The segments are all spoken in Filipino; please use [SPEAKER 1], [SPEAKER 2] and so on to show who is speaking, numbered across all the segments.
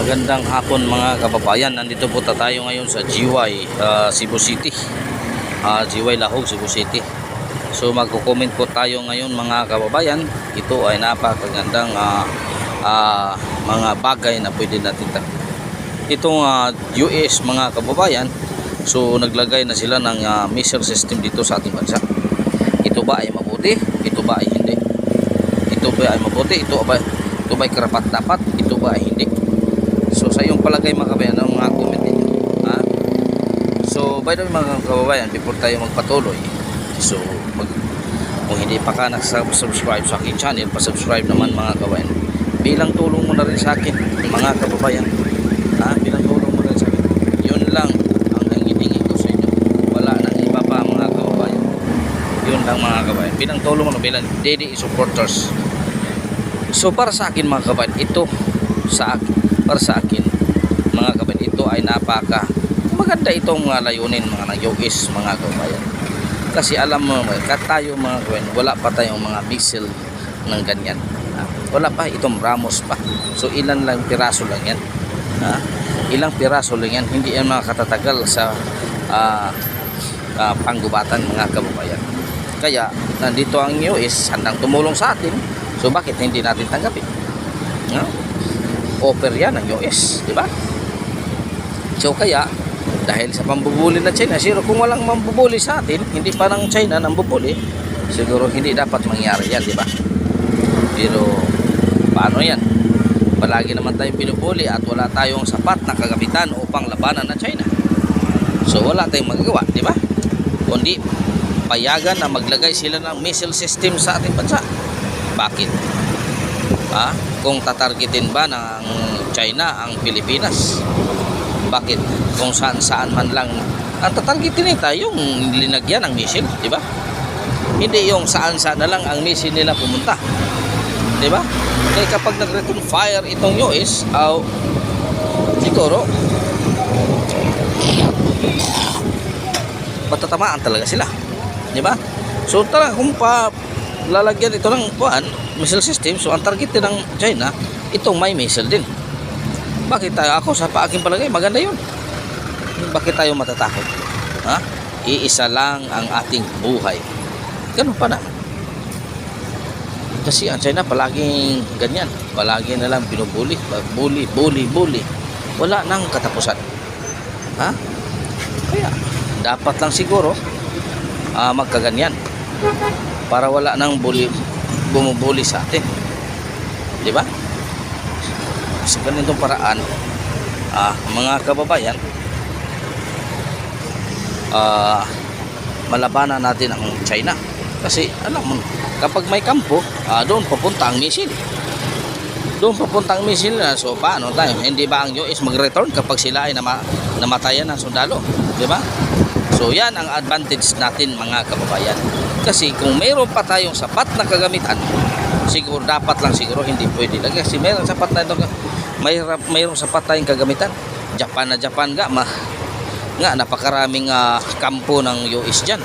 [SPEAKER 1] Magandang hapon mga kababayan. Nandito po tayo ngayon sa GY Cebu City. GY Lahog, Cebu City. So magko-comment po tayo ngayon mga kababayan. Ito ay napakagandang mga bagay na pwede natin itong US mga kababayan. So naglagay na sila ng missile system dito sa ating bansa. Ito ba ay mabuti? Ito ba ay hindi? Ito ba ay mabuti? Ito ba ay karapat-dapat? Ito ba ay hindi? So sa iyong palagay mga kababayan, ang mga comment ninyo. So by the way mga kababayan, before tayo magpatuloy, so kung hindi pa ka subscribe sa aking channel, pa-subscribe naman mga kababayan. Bilang tulong mo na rin sa akin mga kababayan. Bilang tulong mo na rin sa akin. Yun lang ang nangihingi ko sa inyo. Wala nang iba pa mga kababayan. Yun lang mga kababayan. Bilang tulong mo na, bilang daily supporters. So para sa akin mga kababayan, ito para sa akin mga kababayan, ito ay napaka maganda itong layunin mga nag-US mga kababayan. Kasi alam mo tayo mga kababayan, wala pa tayong mga missile ng ganyan. Wala pa itong Ramos pa. So ilan lang piraso lang yan. Ilang piraso lang yan. Hindi yan mga katatagal sa panggubatan mga kababayan. Kaya nandito ang US handang tumulong sa atin. So bakit hindi natin tanggapin? Offer yan ng US, di ba? So kaya dahil sa pambubuli ng China, kung walang mambubuli sa atin, hindi pa ng China nang bubuli, siguro hindi dapat mangyari yan, di ba? Pero paano yan? Palagi naman tayong pinubuli at wala tayong sapat na kagamitan upang labanan ng China. So wala tayong magagawa, di ba? Kundi payagan na maglagay sila ng missile system sa ating bansa. Bakit? Kung tatargetin ba ng China ang Pilipinas? Bakit? Kung saan man lang ang tatargetin nila yung linagyan ng missile, di ba? Hindi yung saan na lang ang missile nila pumunta, di ba? Kaya kapag nag-return fire itong US, siguro matatamaan talaga sila, di ba? So talaga kung lalagyan ito ng missile system, so ang target din ng China itong may missile din. Bakit tayo, sa aking palagay maganda yun. Bakit tayo matatakot? Iisa lang ang ating buhay. Ganun pa na. Kasi ang China palaging ganyan, palagi na lang binubuli, bully. Wala nang katapusan. Kaya dapat lang siguro magkaganyan para wala nang bumubuli sa atin, di ba? Sa ganitong paraan mga kababayan, malabanan natin ang China. Kasi alam mo, kapag may kampo, doon papunta ang missile. So paano tayo? Hindi ba ang US mag-return kapag sila ay namatayan ng sundalo, di ba? So yan ang advantage natin mga kababayan. Kasi kung mayroon pa tayong sapat na kagamitan, siguro dapat lang siguro hindi pwede lang. Kasi mayroon sapat tayong kagamitan. Japan nga napakaraming kampo ng US dyan.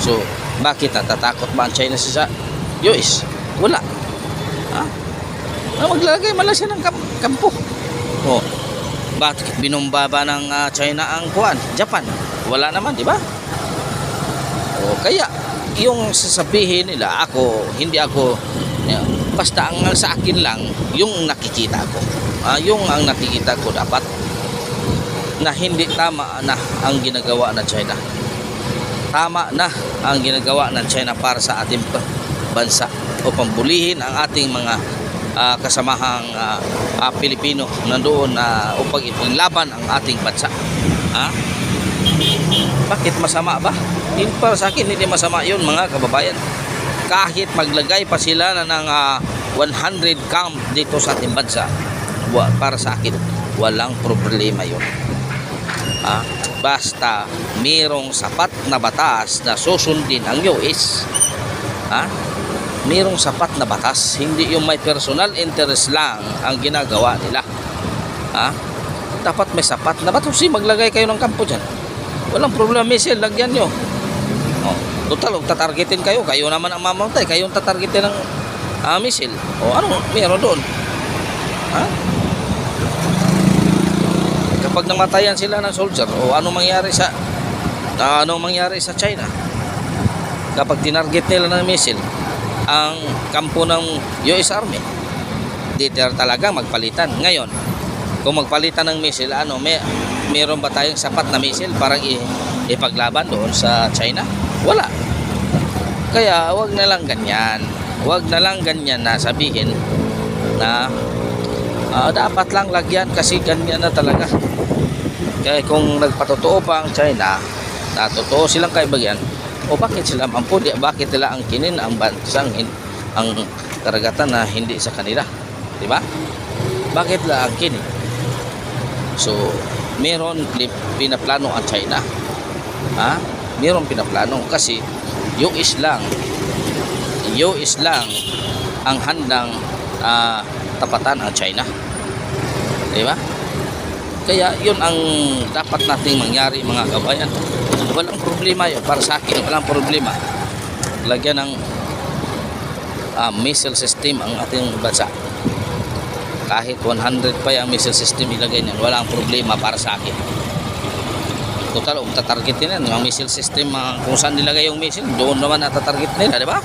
[SPEAKER 1] So bakit natatakot ba ang China sa US? Wala. Maglalagay man lang siya ng kampo. Bakit binomba ba ng China ang Japan? Wala naman, di ba? Kaya yung sasabihin nila, hindi ako basta ang sa akin lang yung nakikita ko. Yung ang nakikita ko dapat na hindi tama na ang ginagawa ng China. Tama na ang ginagawa ng China para sa ating bansa upang bulihin ang ating mga kasamahang Pilipino nandoon upang ipanglaban ang ating bansa. Bakit masama ba? Para sa akin hindi masama yun mga kababayan. Kahit maglagay pa sila na ng 100 camp dito sa ating bansa, para sa akin walang problema yun. Basta mayroong sapat na batas na susundin ang US. Mayroong sapat na batas, hindi yung may personal interest lang ang ginagawa nila. Dapat may sapat na batas. Maglagay kayo ng kampo dyan, walang problema, missile lagyan nyo. Total, tatargetin kayo naman ang mamatay, kayong tatargetin ng missile. Ano meron doon? pag namatayan sila ng soldier, o anong mangyari sa China kapag tinarget nila ng missile ang kampo ng US Army? Di talaga magpalitan. Ngayon, kung magpalitan ng missile, meron ba tayong sapat na missile para ipaglaban doon sa China? Wala. Kaya wag na lang ganyan. Wag na lang ganyan na sabihin na dapat lang lagyan kasi ganyan na talaga. Kaya kung nagpatotoo pa ang China na totoo silang kaibagan, o bakit sila mampudi? Bakit nila ang kinin ang bansang ang karagatan na hindi sa kanila? Diba? Bakit la ang kinin? So, meron pinaplano ang China. Meron pinaplano kasi US lang ang handang tapatan ang China. Diba? Kaya yun ang dapat nating mangyari, mga kabayan. Walang problema yun. Para sa akin, walang problema. Lagyan ng missile system ang ating bansa. Kahit 100 pa yung missile system ilagay niyan, walang problema para sa akin. Total, tatargetin yan. Yung missile system, kung saan nilagay yung missile, doon naman natatarget nila, di ba?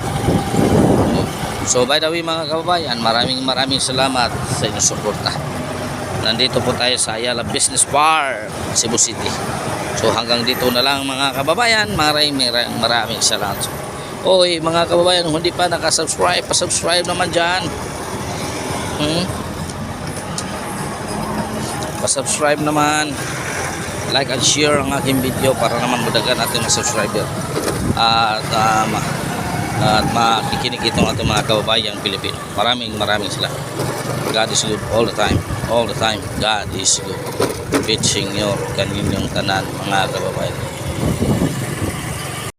[SPEAKER 1] So, by the way, mga kababayan, maraming salamat sa inyong suporta. Nandito po tayo sa Ayala Business Park, Cebu City. So, hanggang dito na lang, mga kababayan. Maraming salamat. Oy, mga kababayan, hindi pa nakasubscribe, pasubscribe naman dyan. Pasubscribe naman, like and share ang aking video para naman madagan ating mga subscriber at makikinig itong ating mga kababayang Pilipino. Maraming salamat. God is good all the time. God is good. Pitching your kaninyong tanan, mga kababayan.